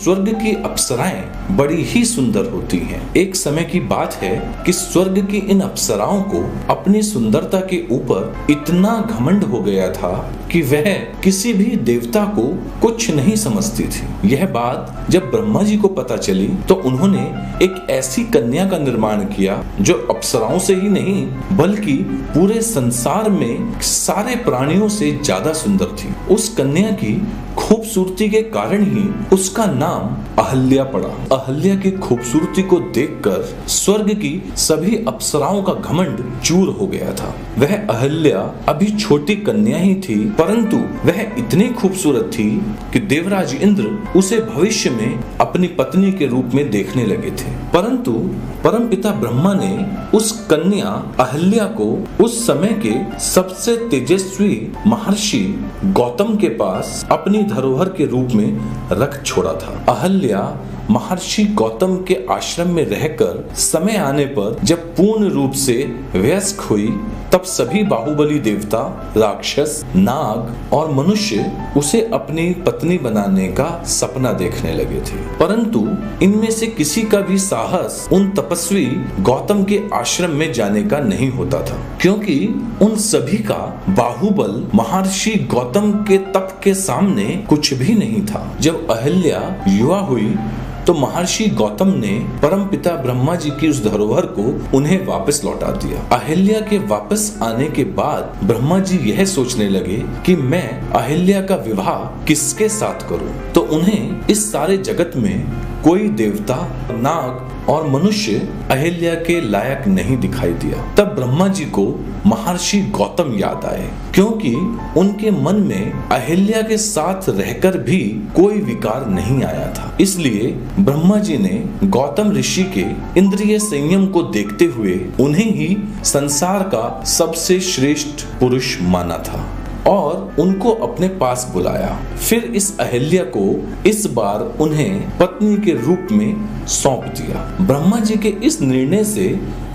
स्वर्ग की अप्सराएं बड़ी ही सुंदर होती हैं। एक समय की बात है कि स्वर्ग की इन अप्सराओं को अपनी सुंदरता के ऊपर इतना घमंड हो गया था कि वह किसी भी देवता को कुछ नहीं समझती थी। यह बात जब ब्रह्मा जी को पता चली तो उन्होंने एक ऐसी कन्या का निर्माण किया जो अप्सराओं से ही नहीं बल्कि पूरे संसार में सारे प्राणियों से ज्यादा सुंदर थी। उस कन्या की खूबसूरती के कारण ही उसका नाम अहल्या पड़ा। अहल्या की खूबसूरती को देखकर स्वर्ग की सभी अप्सराओं का घमंड चूर हो गया था। वह अहल्या अभी छोटी कन्या ही थी, परंतु वह इतनी खूबसूरत थी कि देवराज इंद्र उसे भविष्य में अपनी पत्नी के रूप में देखने लगे थे। परंतु परमपिता ब्रह्मा ने उस कन्या अहल्या को उस समय के सबसे तेजस्वी महर्षि गौतम के पास अपनी धरोहर के रूप में रख छोड़ा था। अहल्या महर्षि गौतम के आश्रम में रहकर समय आने पर जब पूर्ण रूप से वयस्क हुई तब सभी बाहुबली देवता, राक्षस, नाग और मनुष्य उसे अपनी पत्नी बनाने का सपना देखने लगे थे। परंतु इनमें से किसी का भी साहस उन तपस्वी गौतम के आश्रम में जाने का नहीं होता था, क्योंकि उन सभी का बाहुबल महर्षि गौतम के तप के सामने कुछ भी नहीं था। जब अहल्या युवा हुई तो महर्षि गौतम ने परमपिता ब्रह्मा जी की उस धरोहर को उन्हें वापस लौटा दिया। अहल्या के वापस आने के बाद ब्रह्मा जी यह सोचने लगे कि मैं अहल्या का विवाह किसके साथ करूं? तो उन्हें इस सारे जगत में कोई देवता, नाग और मनुष्य अहल्या के लायक नहीं दिखाई दिया। तब ब्रह्मा जी को महर्षि गौतम याद आए, क्योंकि उनके मन में अहल्या के साथ रहकर भी कोई विकार नहीं आया था। इसलिए ब्रह्मा जी ने गौतम ऋषि के इंद्रिय संयम को देखते हुए उन्हें ही संसार का सबसे श्रेष्ठ पुरुष माना था और उनको अपने पास बुलाया। फिर इस अहल्या को इस बार उन्हें पत्नी के रूप में सौंप दिया। ब्रह्मा जी के इस निर्णय से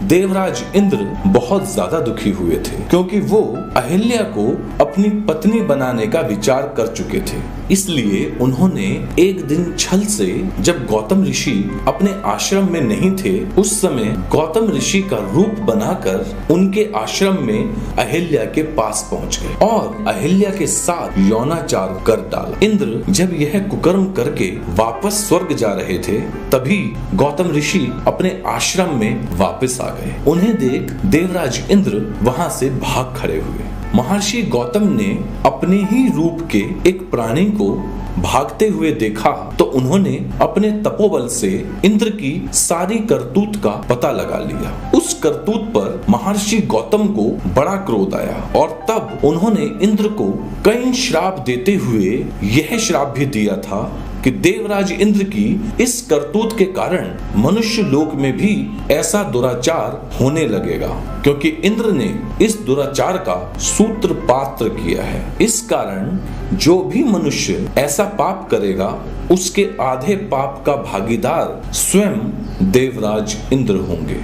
देवराज इंद्र बहुत ज्यादा दुखी हुए थे, क्योंकि वो अहल्या को अपनी पत्नी बनाने का विचार कर चुके थे। इसलिए उन्होंने एक दिन छल से, जब गौतम ऋषि अपने आश्रम में नहीं थे, उस समय गौतम ऋषि का रूप बनाकर उनके आश्रम में अहल्या के पास पहुंच गए और अहल्या के साथ यौनाचार कर डाला। इंद्र जब यह कुकर्म करके वापस स्वर्ग जा रहे थे, तभी गौतम ऋषि अपने आश्रम में वापस आ गए। उन्हें देख देवराज इंद्र वहां से भाग खड़े हुए। महर्षि गौतम ने अपने ही रूप के एक प्राणी को भागते हुए देखा तो उन्होंने अपने तपोबल से इंद्र की सारी करतूत का पता लगा लिया। उस करतूत पर महर्षि गौतम को बड़ा क्रोध आया और तब उन्होंने इंद्र को कई श्राप देते हुए यह श्राप भी दिया था कि देवराज इंद्र की इस करतूत के कारण मनुष्य लोक में भी ऐसा दुराचार होने लगेगा, क्योंकि इंद्र ने इस दुराचार का सूत्रपात किया है। इस कारण जो भी मनुष्य ऐसा पाप करेगा उसके आधे पाप का भागीदार स्वयं देवराज इंद्र होंगे।